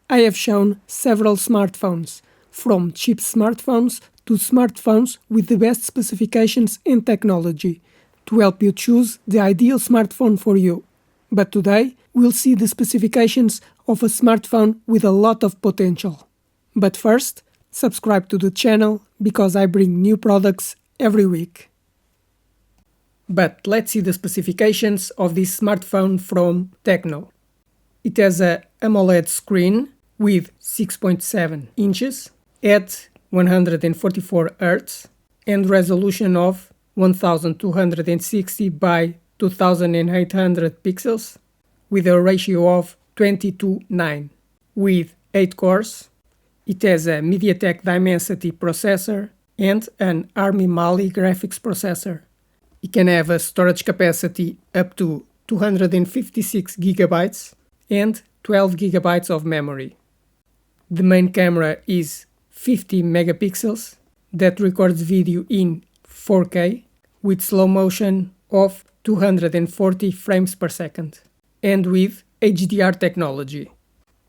I have shown several smartphones, from cheap smartphones to smartphones with the best specifications and technology, to help you choose the ideal smartphone for you. But today, we'll see the specifications of a smartphone with a lot of potential. But first, subscribe to the channel because I bring new products every week. But let's see the specifications of this smartphone from Tecno. It has a AMOLED screen with 6.7 inches at 144 Hz and resolution of 1260 by 2800 pixels with a ratio of 20:9. With 8 cores, it has a MediaTek Dimensity processor and an Army Mali graphics processor. It can have a storage capacity up to 256 GB and 12 GB of memory. The main camera is 50 megapixels that records video in 4K with slow motion of 240 frames per second and with HDR technology.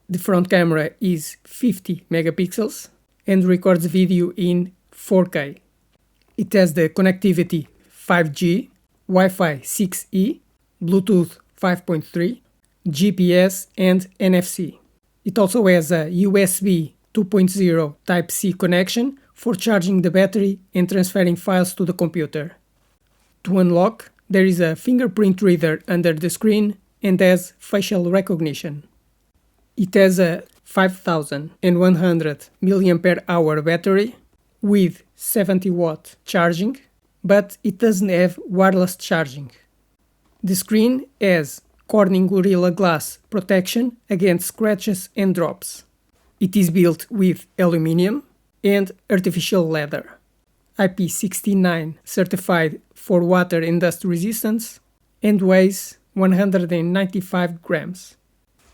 The front camera is 50 megapixels and records video in 4K. It has the connectivity 5G, Wi-Fi 6E, Bluetooth 5.3, GPS and NFC. It also has a USB 2.0 Type-C connection for charging the battery and transferring files to the computer. To unlock, there is a fingerprint reader under the screen and has facial recognition. It has a 5100 mAh battery with 70-watt charging, but it doesn't have wireless charging. The screen has Corning Gorilla Glass protection against scratches and drops. It is built with aluminium and artificial leather, IP69 certified for water and dust resistance, and weighs 195 grams.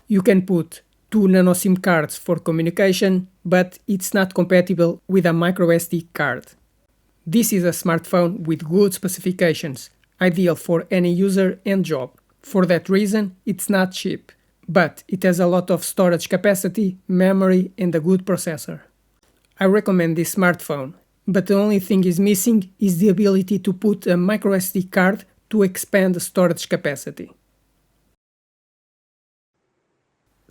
You can put 2 nano SIM cards for communication, but it's not compatible with a microSD card. This is a smartphone with good specifications, ideal for any user and job. For that reason, it's not cheap, but it has a lot of storage capacity, memory and a good processor. I recommend this smartphone, but the only thing is missing is the ability to put a microSD card to expand the storage capacity.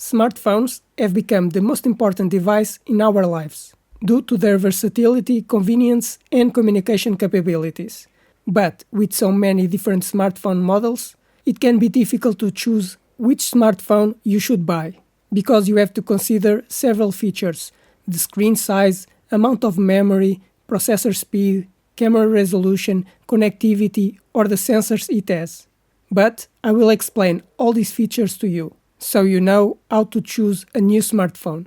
Smartphones have become the most important device in our lives, due to their versatility, convenience and communication capabilities. But with so many different smartphone models, it can be difficult to choose which smartphone you should buy, because you have to consider several features: the screen size, amount of memory, processor speed, camera resolution, connectivity, or the sensors it has. But I will explain all these features to you, so you know how to choose a new smartphone.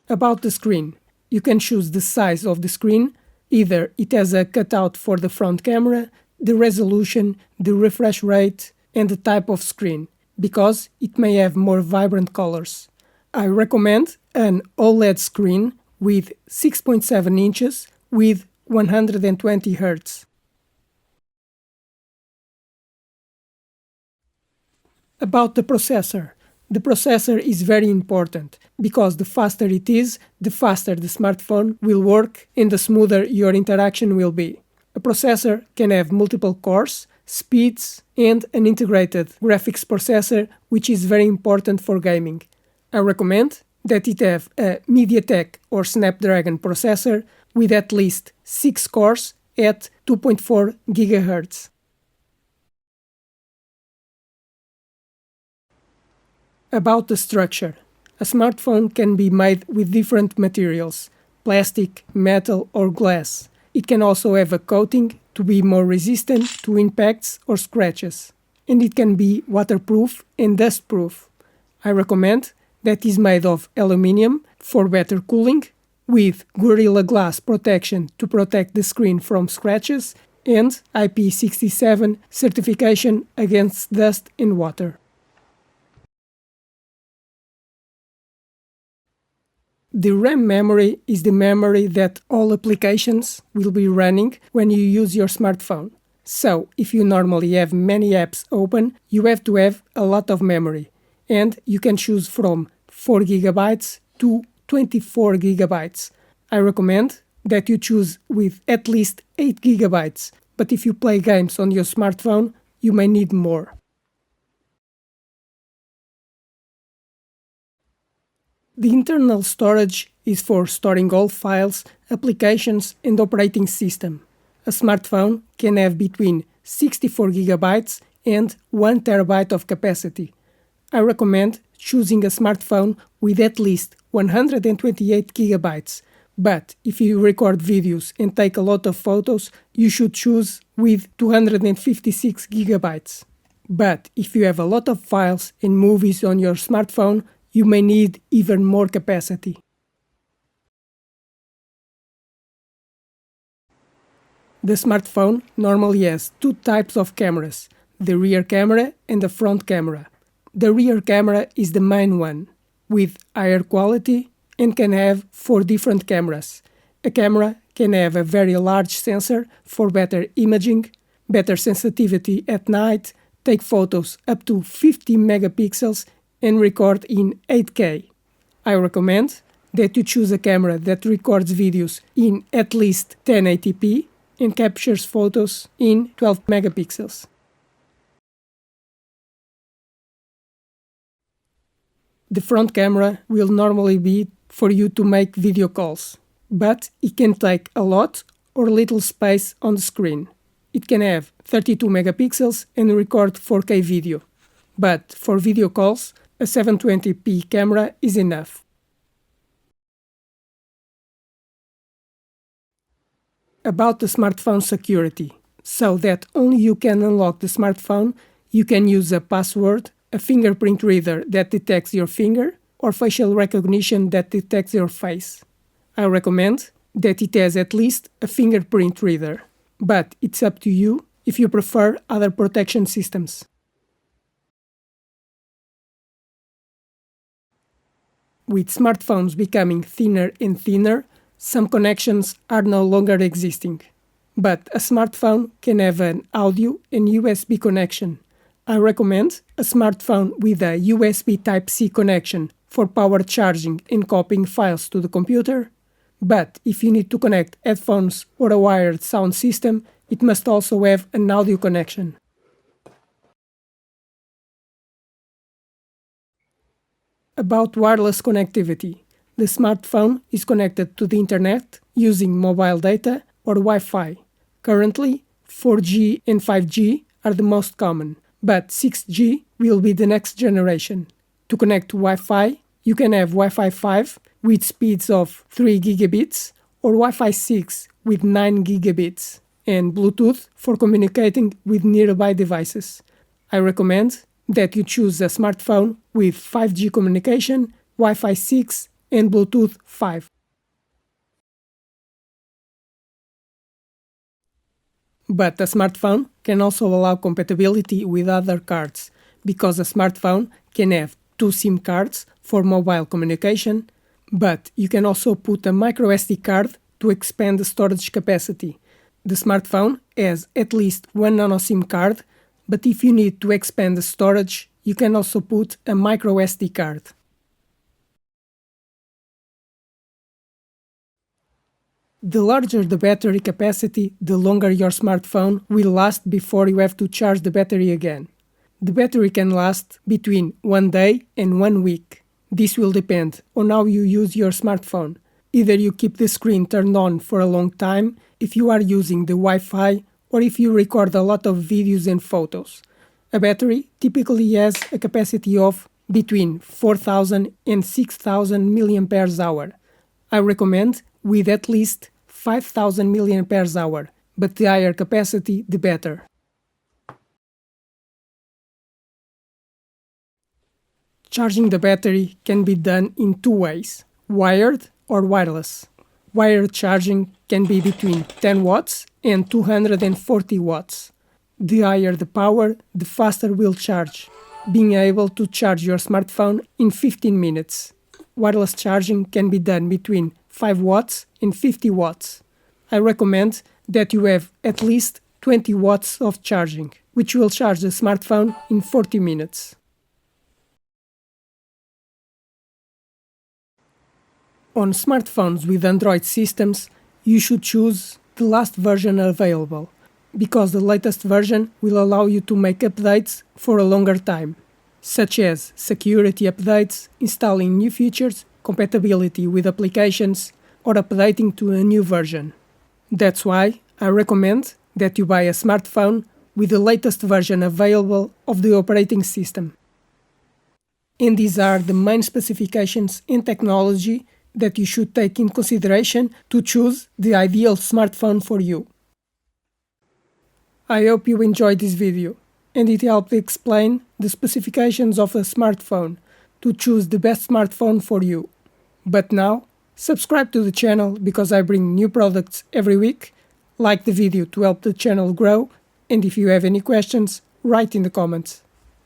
About the screen, you can choose the size of the screen. Either it has a cutout for the front camera, the resolution, the refresh rate, and the type of screen, because it may have more vibrant colors. I recommend an OLED screen with 6.7 inches with 120 Hz. About the processor. The processor is very important, because the faster it is, the faster the smartphone will work and the smoother your interaction will be. A processor can have multiple cores, speeds, and an integrated graphics processor, which is very important for gaming. I recommend that it have a MediaTek or Snapdragon processor with at least 6 cores at 2.4 GHz. About the structure. A smartphone can be made with different materials: plastic, metal or glass. It can also have a coating to be more resistant to impacts or scratches. And it can be waterproof and dustproof. I recommend that it is made of aluminium for better cooling, with Gorilla Glass protection to protect the screen from scratches, and IP67 certification against dust and water. The RAM memory is the memory that all applications will be running when you use your smartphone. So, if you normally have many apps open, you have to have a lot of memory, and you can choose from 4 GB to 24 GB. I recommend that you choose with at least 8 GB, but if you play games on your smartphone, you may need more. The internal storage is for storing all files, applications, and operating system. A smartphone can have between 64 GB and 1 TB of capacity. I recommend choosing a smartphone with at least 128 GB, but if you record videos and take a lot of photos, you should choose with 256 GB. But if you have a lot of files and movies on your smartphone, you may need even more capacity. The smartphone normally has two types of cameras, the rear camera and the front camera. The rear camera is the main one, with higher quality and can have 4 different cameras. A camera can have a very large sensor for better imaging, better sensitivity at night, take photos up to 50 megapixels and record in 8K. I recommend that you choose a camera that records videos in at least 1080p and captures photos in 12 megapixels. The front camera will normally be for you to make video calls, but it can take a lot or little space on the screen. It can have 32 megapixels and record 4K video, but for video calls, a 720p camera is enough. About the smartphone security. So that only you can unlock the smartphone, you can use a password, a fingerprint reader that detects your finger, or facial recognition that detects your face. I recommend that it has at least a fingerprint reader, but it's up to you if you prefer other protection systems. With smartphones becoming thinner and thinner, some connections are no longer existing. But a smartphone can have an audio and USB connection. I recommend a smartphone with a USB Type-C connection for power charging and copying files to the computer. But if you need to connect headphones or a wired sound system, it must also have an audio connection. About wireless connectivity. The smartphone is connected to the internet using mobile data or Wi-Fi. Currently, 4G and 5G are the most common, but 6G will be the next generation. To connect to Wi-Fi, you can have Wi-Fi 5 with speeds of 3 gigabits or Wi-Fi 6 with 9 gigabits, and Bluetooth for communicating with nearby devices. I recommend that you choose a smartphone with 5G communication, Wi-Fi 6, and Bluetooth 5. But a smartphone can also allow compatibility with other cards, because a smartphone can have 2 SIM cards for mobile communication, but you can also put a microSD card to expand the storage capacity. The smartphone has at least 1 nano SIM card, but if you need to expand the storage, you can also put a microSD card. The larger the battery capacity, the longer your smartphone will last before you have to charge the battery again. The battery can last between 1 day and 1 week. This will depend on how you use your smartphone. Either you keep the screen turned on for a long time if you are using the Wi-Fi or if you record a lot of videos and photos. A battery typically has a capacity of between 4,000 and 6,000 mAh. I recommend with at least 5,000 mAh, but the higher capacity, the better. Charging the battery can be done in 2 ways, wired or wireless. Wired charging can be between 10 watts and 240 watts. The higher the power, the faster will charge, being able to charge your smartphone in 15 minutes. Wireless charging can be done between 5 watts and 50 watts. I recommend that you have at least 20 watts of charging, which will charge the smartphone in 40 minutes. On smartphones with Android systems, you should choose the last version available, because the latest version will allow you to make updates for a longer time, such as security updates, installing new features, compatibility with applications, or updating to a new version. That's why I recommend that you buy a smartphone with the latest version available of the operating system. And these are the main specifications and technology that you should take in consideration to choose the ideal smartphone for you. I hope you enjoyed this video and it helped explain the specifications of a smartphone to choose the best smartphone for you. But now, subscribe to the channel because I bring new products every week, like the video to help the channel grow, and if you have any questions, write in the comments.